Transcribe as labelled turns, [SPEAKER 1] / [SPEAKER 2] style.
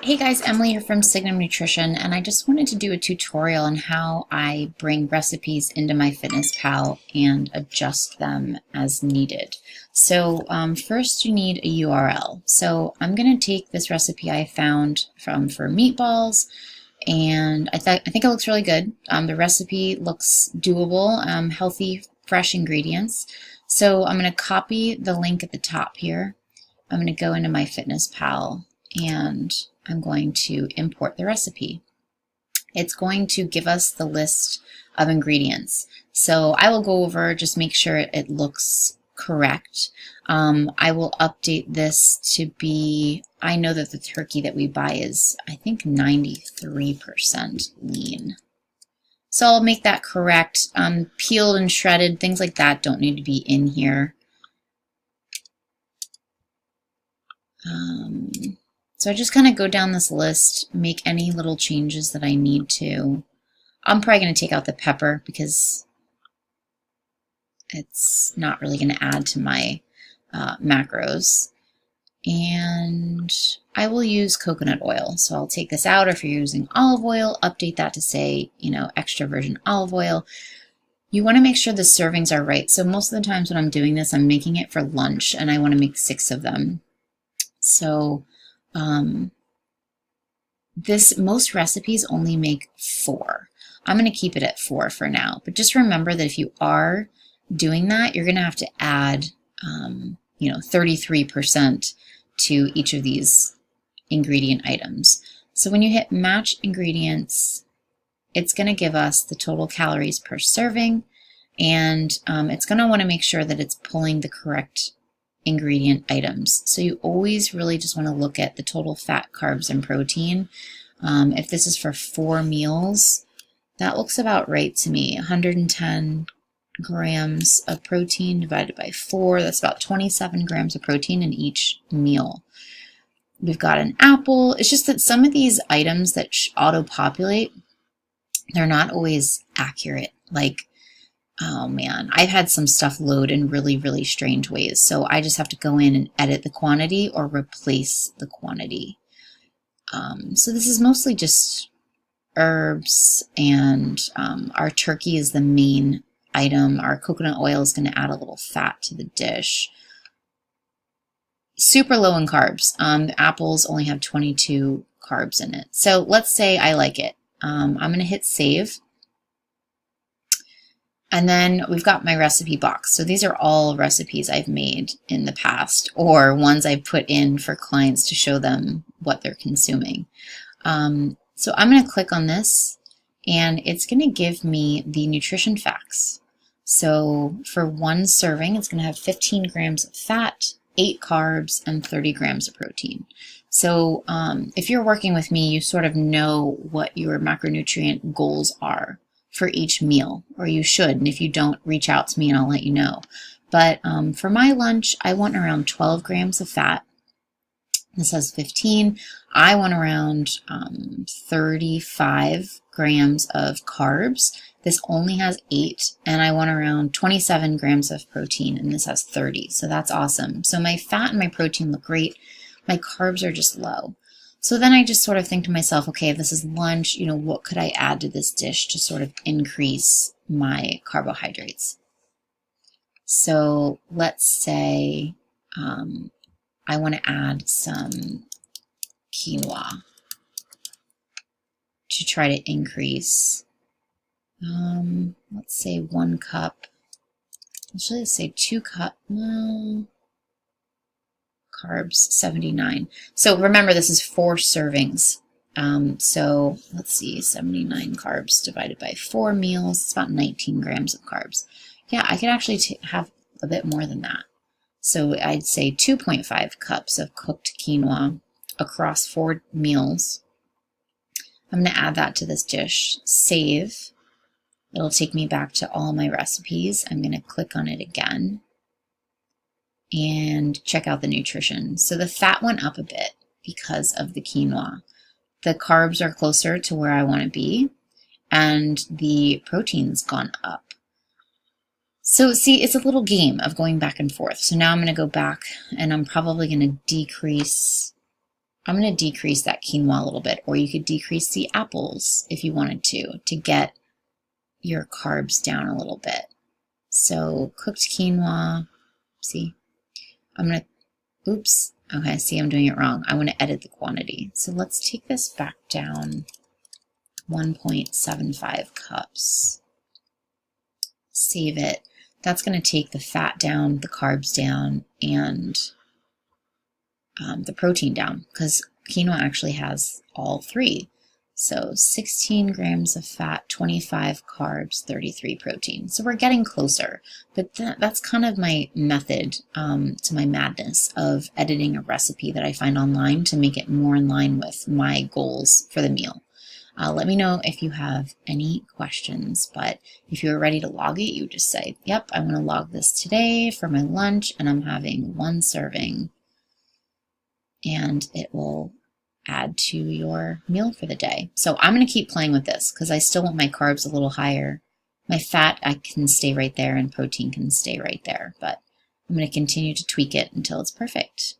[SPEAKER 1] Hey guys, Emily here from Signum Nutrition, and I just wanted to do a tutorial on how I bring recipes into MyFitnessPal and adjust them as needed. So first you need a URL. So I'm going to take this recipe I found for meatballs, and I think it looks really good. The recipe looks doable, healthy, fresh ingredients. So I'm going to copy the link at the top here. I'm going to go into MyFitnessPal and I'm going to import the recipe. It's going to give us the list of ingredients. So I will go over, just make sure it looks correct. I will update this to be, I know that the turkey that we buy is, I think, 93% lean. So I'll make that correct. Peeled and shredded, things like that don't need to be in here. So I just kind of go down this list, make any little changes that I need to. I'm probably going to take out the pepper because it's not really going to add to my macros. And I will use coconut oil. So I'll take this out, or if you're using olive oil, update that to say, extra virgin olive oil. You want to make sure the servings are right. So most of the times when I'm doing this, I'm making it for lunch, and I want to make 6 of them. So most recipes only make 4. I'm going to keep it at 4 for now, but just remember that if you are doing that, you're going to have to add 33% to each of these ingredient items. So when you hit match ingredients, it's going to give us the total calories per serving, and it's going to want to make sure that it's pulling the correct ingredient items. So you always really just want to look at the total fat, carbs, and protein. If this is for 4 meals, that looks about right to me. 110 grams of protein divided by 4, that's about 27 grams of protein in each meal. We've got an apple. It's just that some of these items that auto-populate, they're not always accurate. Like, oh man, I've had some stuff load in really, really strange ways. So I just have to go in and edit the quantity or replace the quantity. So this is mostly just herbs, and our turkey is the main item. Our coconut oil is going to add a little fat to the dish. Super low in carbs. The apples only have 22 carbs in it. So let's say I like it. I'm going to hit save. And then we've got my recipe box. So these are all recipes I've made in the past, or ones I've put in for clients to show them what they're consuming. So I'm going to click on this, and it's going to give me the nutrition facts. So for 1 serving, it's going to have 15 grams of fat, 8 carbs, and 30 grams of protein. So if you're working with me, you sort of know what your macronutrient goals are for each meal, or you should, and if you don't, reach out to me and I'll let you know. But for my lunch, I want around 12 grams of fat. This has 15. I want around 35 grams of carbs. This only has 8, and I want around 27 grams of protein, and this has 30. So that's awesome. So my fat and my protein look great. My carbs are just low. So then I just sort of think to myself, okay, if this is lunch, what could I add to this dish to sort of increase my carbohydrates? So let's say I want to add some quinoa to try to increase, let's say 1 cup. Actually, let's say 2 cup. No. Carbs, 79. So remember, this is 4 servings. So let's see, 79 carbs divided by 4 meals. It's about 19 grams of carbs. Yeah, I could actually have a bit more than that. So I'd say 2.5 cups of cooked quinoa across 4 meals. I'm going to add that to this dish. Save. It'll take me back to all my recipes. I'm going to click on it again and check out the nutrition. So the fat went up a bit because of the quinoa. The carbs are closer to where I want to be, and the protein's gone up. So see, it's a little game of going back and forth. So now I'm going to go back, and I'm probably going to decrease I'm going to decrease that quinoa a little bit, or you could decrease the apples if you wanted to get your carbs down a little bit. So cooked quinoa, see, I'm going to, oops, okay, see, I'm doing it wrong. I want to edit the quantity. So let's take this back down 1.75 cups. Save it. That's going to take the fat down, the carbs down, and the protein down, because quinoa actually has all three. So 16 grams of fat, 25 carbs, 33 protein. So we're getting closer, but that's kind of my method to my madness of editing a recipe that I find online to make it more in line with my goals for the meal. Let me know if you have any questions, but if you're ready to log it, you just say, yep, I want to log this today for my lunch, and I'm having 1 serving. And it will add to your meal for the day. So I'm going to keep playing with this because I still want my carbs a little higher. My fat, I can stay right there, and protein can stay right there. But I'm going to continue to tweak it until it's perfect.